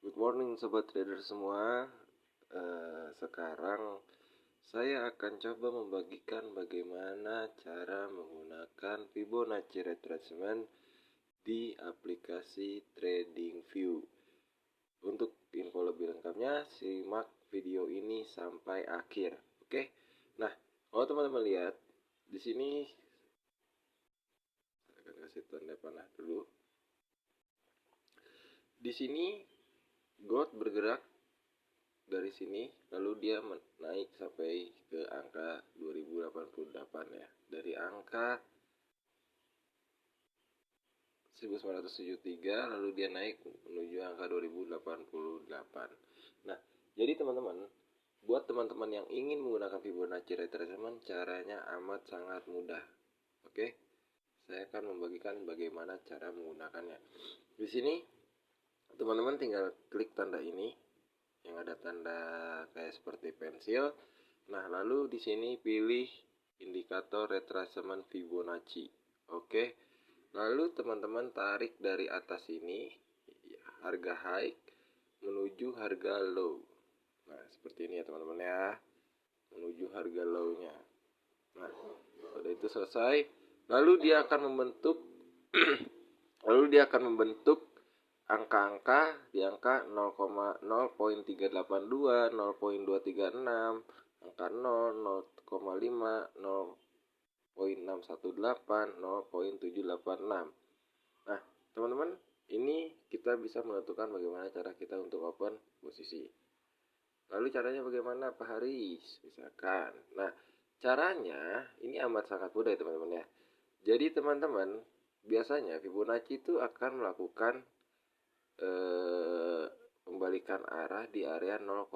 Good morning sobat trader semua. Sekarang saya akan coba membagikan bagaimana cara menggunakan Fibonacci retracement di aplikasi TradingView. Untuk info lebih lengkapnya simak video ini sampai akhir. Oke. Nah, kalau teman-teman lihat di sini, saya akan kasih tanda panah dulu. Di sini gold bergerak dari sini, lalu dia naik sampai ke angka 2088 ya. Dari angka 1973 lalu dia naik menuju angka 2088. Nah, jadi teman-teman, buat teman-teman yang ingin menggunakan Fibonacci retracement, caranya amat sangat mudah. Oke. Saya akan membagikan bagaimana cara menggunakannya. Di sini teman-teman tinggal klik tanda ini yang ada tanda kayak seperti pensil. Nah, lalu di sini pilih indikator retracement Fibonacci. Oke. Lalu teman-teman tarik dari atas ini harga high menuju harga low. Nah, seperti ini ya teman-teman ya. Menuju harga low-nya. Nah, pada itu selesai, lalu dia akan membentuk angka-angka di angka 0,382, 0,236, angka 0, 0,5, 0,618, 0,786. Nah, teman-teman, ini kita bisa menentukan bagaimana cara kita untuk open posisi. Lalu caranya bagaimana Pak Haris? Misalkan. Nah, caranya ini amat sangat mudah ya teman-teman ya. Jadi teman-teman, biasanya Fibonacci itu akan melakukan pembalikan arah di area 0,5,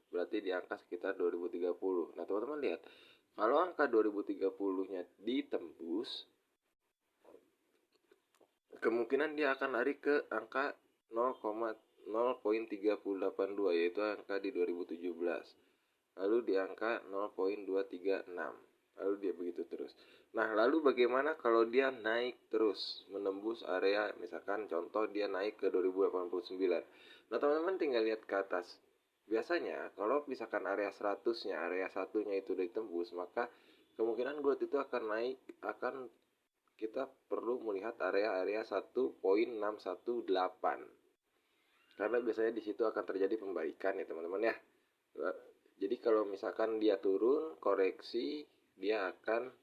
berarti di angka sekitar 2030. Nah teman-teman lihat, kalau angka 2030-nya ditembus, kemungkinan dia akan lari ke angka 0,382, yaitu angka di 2017, lalu di angka 0,236, lalu dia begitu terus. Nah, lalu bagaimana kalau dia naik terus menembus area, misalkan contoh dia naik ke 2089. Nah, teman-teman tinggal lihat ke atas. Biasanya kalau misalkan area 100-nya, area satunya itu ditembus, maka kemungkinan growth itu akan naik, kita perlu melihat area 1.618. Karena biasanya di situ akan terjadi pembalikan ya, teman-teman ya. Jadi kalau misalkan dia turun, koreksi, dia akan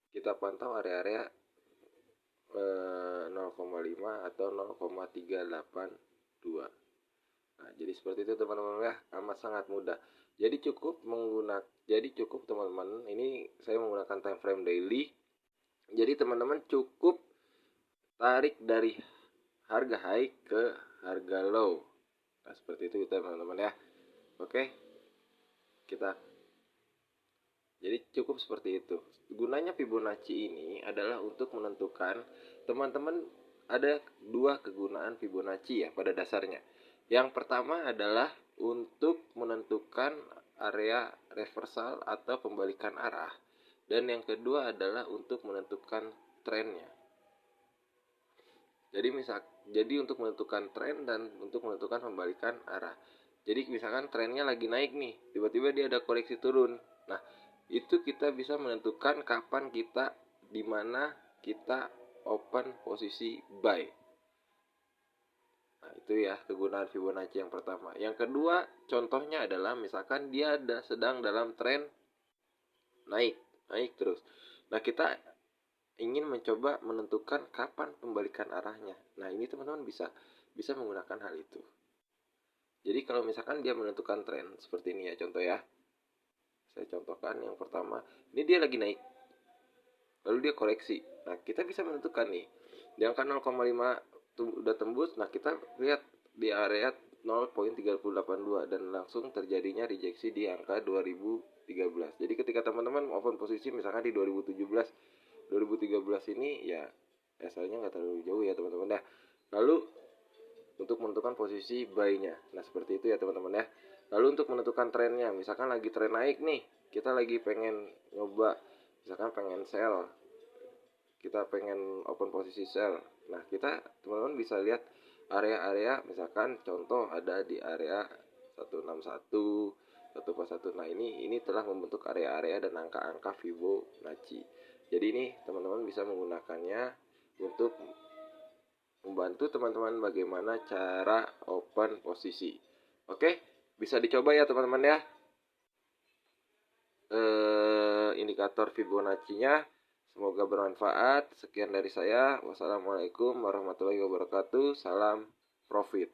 kita pantau area-area 0,5 atau 0,382. Nah, jadi seperti itu teman-teman ya, amat sangat mudah. Jadi cukup teman-teman, ini saya menggunakan time frame daily. Jadi teman-teman cukup tarik dari harga high ke harga low. Nah, seperti itu teman-teman ya. Oke. Jadi cukup seperti itu. Gunanya Fibonacci ini adalah untuk menentukan, teman-teman, ada dua kegunaan Fibonacci ya pada dasarnya. Yang pertama adalah untuk menentukan area reversal atau pembalikan arah. Dan yang kedua adalah untuk menentukan trennya. Jadi untuk menentukan tren dan untuk menentukan pembalikan arah. Jadi misalkan trennya lagi naik nih, tiba-tiba dia ada koreksi turun. Nah, itu kita bisa menentukan kapan kita, di mana kita open posisi buy. Nah, itu ya kegunaan Fibonacci yang pertama. Yang kedua, contohnya adalah misalkan dia sedang dalam tren naik terus. Nah, kita ingin mencoba menentukan kapan pembalikan arahnya. Nah, ini teman-teman bisa menggunakan hal itu. Jadi kalau misalkan dia menentukan tren seperti ini ya, contoh ya. Saya contohkan yang pertama, ini dia lagi naik, lalu dia koreksi. Nah, kita bisa menentukan nih, di angka 0,5 udah tembus. Nah, kita lihat di area 0,382 dan langsung terjadinya rejeksi di angka 2013. Jadi ketika teman-teman open posisi misalkan di 2013 ini ya asalnya nggak terlalu jauh ya teman-teman ya. Lalu untuk menentukan posisi buy-nya. Nah, seperti itu ya teman-teman ya. Lalu untuk menentukan trennya, misalkan lagi tren naik nih, kita lagi pengen nyoba, misalkan pengen sell, kita pengen open posisi sell. Nah, kita teman-teman bisa lihat area-area, misalkan contoh ada di area 161, 141. Nah, ini telah membentuk area-area dan angka-angka Fibonacci. Jadi ini teman-teman bisa menggunakannya untuk membantu teman-teman bagaimana cara open posisi. Oke, bisa dicoba ya teman-teman ya. Indikator Fibonacci-nya. Semoga bermanfaat. Sekian dari saya. Wassalamualaikum warahmatullahi wabarakatuh. Salam profit.